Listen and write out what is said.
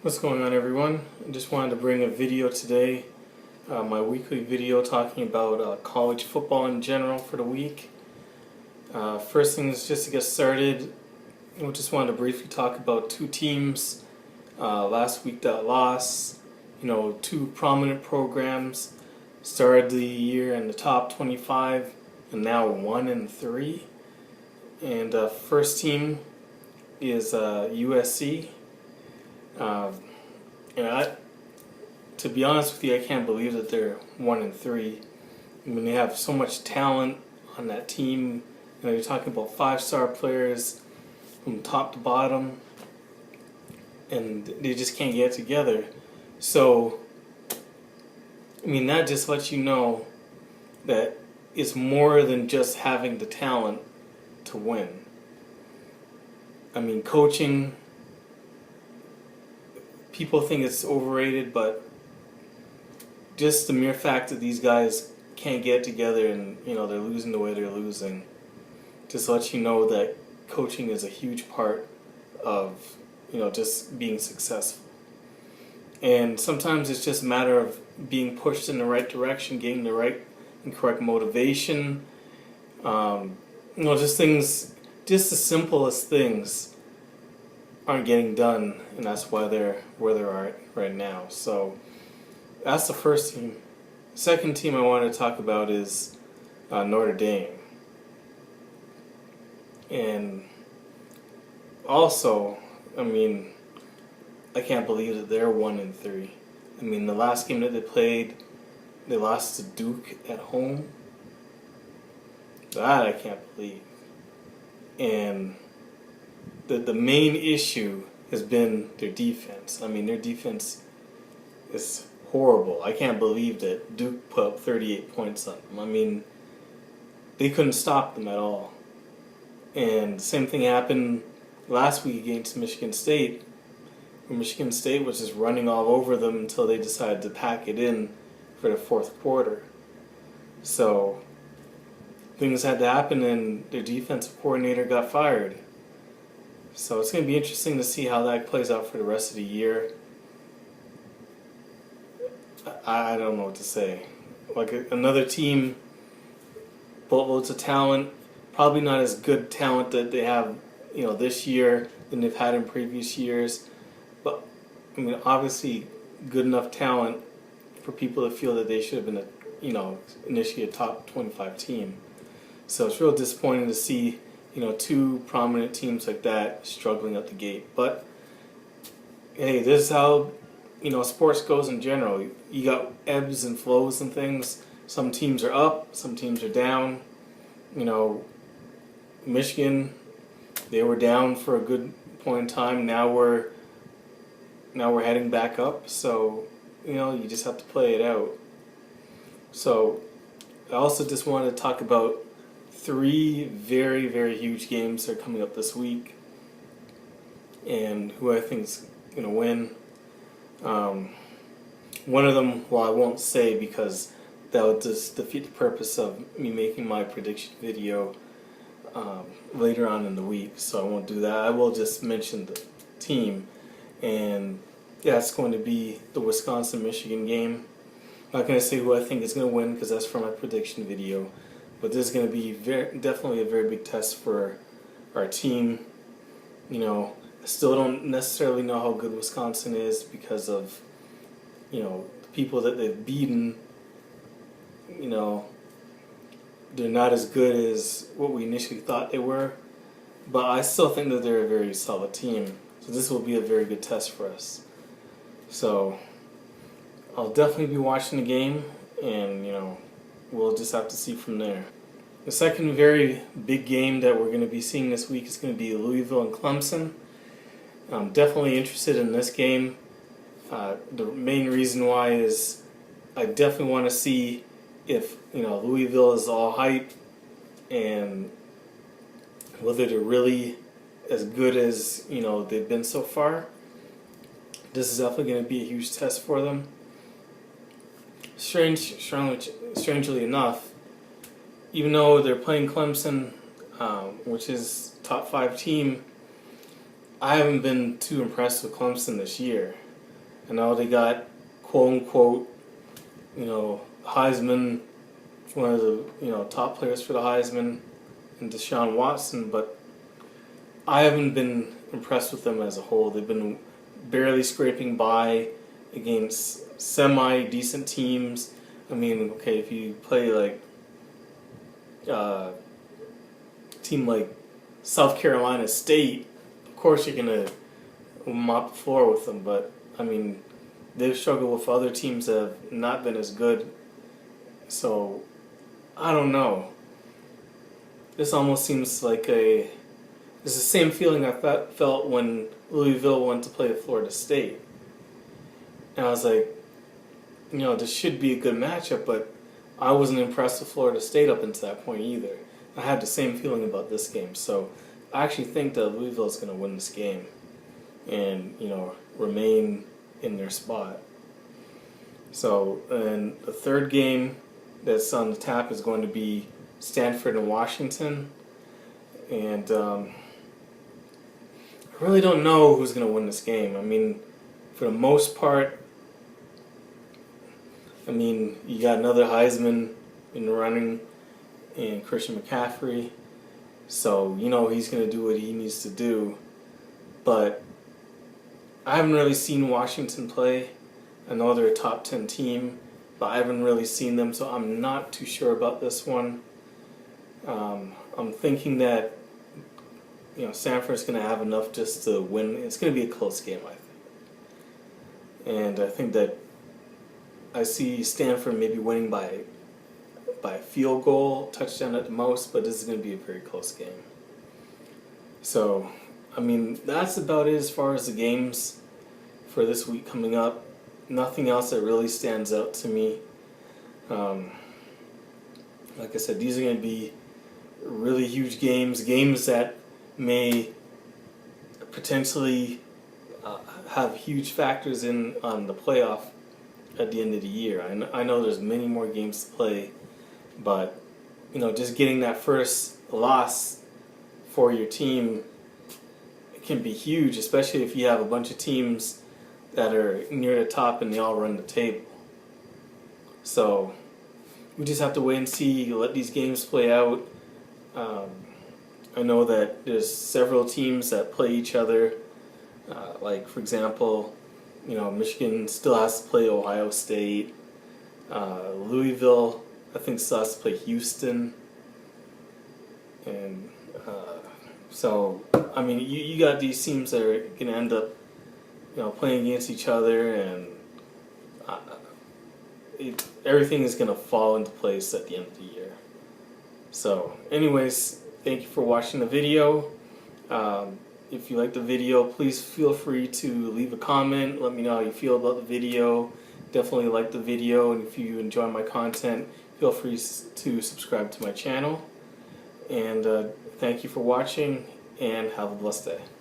What's going on, everyone? I just wanted to bring a video today, my weekly video talking about college football in general for the week. First thing is just to get started, I just wanted to briefly talk about two teams last week that lost. Two prominent programs started the year in the top 25 and now 1-3. And first team is USC. To be honest with you, I can't believe that they're 1-3. I mean, they have so much talent on that team. You're talking about 5-star players from top to bottom, and they just can't get together. So, I mean, that just lets you know that it's more than just having the talent to win. I mean, coaching, people think it's overrated, but just the mere fact that these guys can't get together and they're losing the way they're losing just lets you know that coaching is a huge part of just being successful. And sometimes it's just a matter of being pushed in the right direction, getting the right and correct motivation. Just things, just the simplest things aren't getting done, and that's why they're where they are right now. So that's the first team. Second team I want to talk about is Notre Dame. And also, I mean, I can't believe that they're 1-3. I mean, the last game that they played, they lost to Duke at home. That I can't believe. And the main issue has been their defense. I mean, their defense is horrible. I can't believe that Duke put up 38 points on them. I mean, they couldn't stop them at all. And the same thing happened last week against Michigan State, where Michigan State was just running all over them until they decided to pack it in for the fourth quarter. So things had to happen, and their defensive coordinator got fired. So it's going to be interesting to see how that plays out for the rest of the year. I don't know what to say. Like another team, boatloads of talent, probably not as good talent that they have, this year than they've had in previous years. But I mean, obviously, good enough talent for people to feel that they should have been initially a top 25 team. So it's real disappointing to see two prominent teams like that struggling out the gate. But hey, this is how sports goes in general. You got ebbs and flows and things. Some teams are up, some teams are down. Michigan, they were down for a good point in time. Now we're heading back up. So you just have to play it out. So I also just wanted to talk about 3 very, very huge games that are coming up this week, and who I think is going to win. One of them, well, I won't say because that would just defeat the purpose of me making my prediction video later on in the week, so I won't do that. I will just mention the team, and yeah, it's going to be the Wisconsin-Michigan game. I'm not going to say who I think is going to win because that's for my prediction video, but this is going to be definitely a very big test for our team. I still don't necessarily know how good Wisconsin is because of the people that they've beaten. They're not as good as what we initially thought they were, but I still think that they're a very solid team. So this will be a very good test for us. So I'll definitely be watching the game, and we'll just have to see from there. The second very big game that we're going to be seeing this week is going to be Louisville and Clemson. I'm definitely interested in this game. The main reason why is I definitely want to see if Louisville is all hype and whether they're really as good as they've been so far. This is definitely going to be a huge test for them. Strangely enough, even though they're playing Clemson, which is top 5 team, I haven't been too impressed with Clemson this year. I know they got quote unquote, Heisman, one of the top players for the Heisman, and Deshaun Watson, but I haven't been impressed with them as a whole. They've been barely scraping by against semi-decent teams. I mean, okay, if you play like a team like South Carolina State, of course you're gonna mop the floor with them. But I mean, they've struggled with other teams that have not been as good. So I don't know. This almost seems like it's the same feeling I felt when Louisville went to play at Florida State. And I was like, this should be a good matchup, but I wasn't impressed with Florida State up until that point either. I had the same feeling about this game. So I actually think that Louisville is going to win this game and, remain in their spot. So, and the third game that's on the tap is going to be Stanford and Washington. And I really don't know who's going to win this game. I mean, for the most part, you got another Heisman in the running and Christian McCaffrey. So, he's going to do what he needs to do. But I haven't really seen Washington play. I know they're a top 10 team, but I haven't really seen them, so I'm not too sure about this one. I'm thinking that Stanford's going to have enough just to win. It's going to be a close game, I think. And I think that I see Stanford maybe winning by a field goal, touchdown at the most, but this is going to be a very close game. So, that's about it as far as the games for this week coming up. Nothing else that really stands out to me. Like I said, these are going to be really huge games that may potentially have huge factors on the playoff at the end of the year. I know there's many more games to play, but just getting that first loss for your team can be huge, especially if you have a bunch of teams that are near the top and they all run the table. So we just have to wait and see, let these games play out. I know that there's several teams that play each other. Like, for example, Michigan still has to play Ohio State. Louisville, I think, still has to play Houston. And so, you got these teams that are going to end up, playing against each other, and everything is going to fall into place at the end of the year. So, anyways, thank you for watching the video. If you like the video, please feel free to leave a comment. Let me know how you feel about the video. Definitely like the video, and if you enjoy my content, feel free to subscribe to my channel. And thank you for watching, and have a blessed day.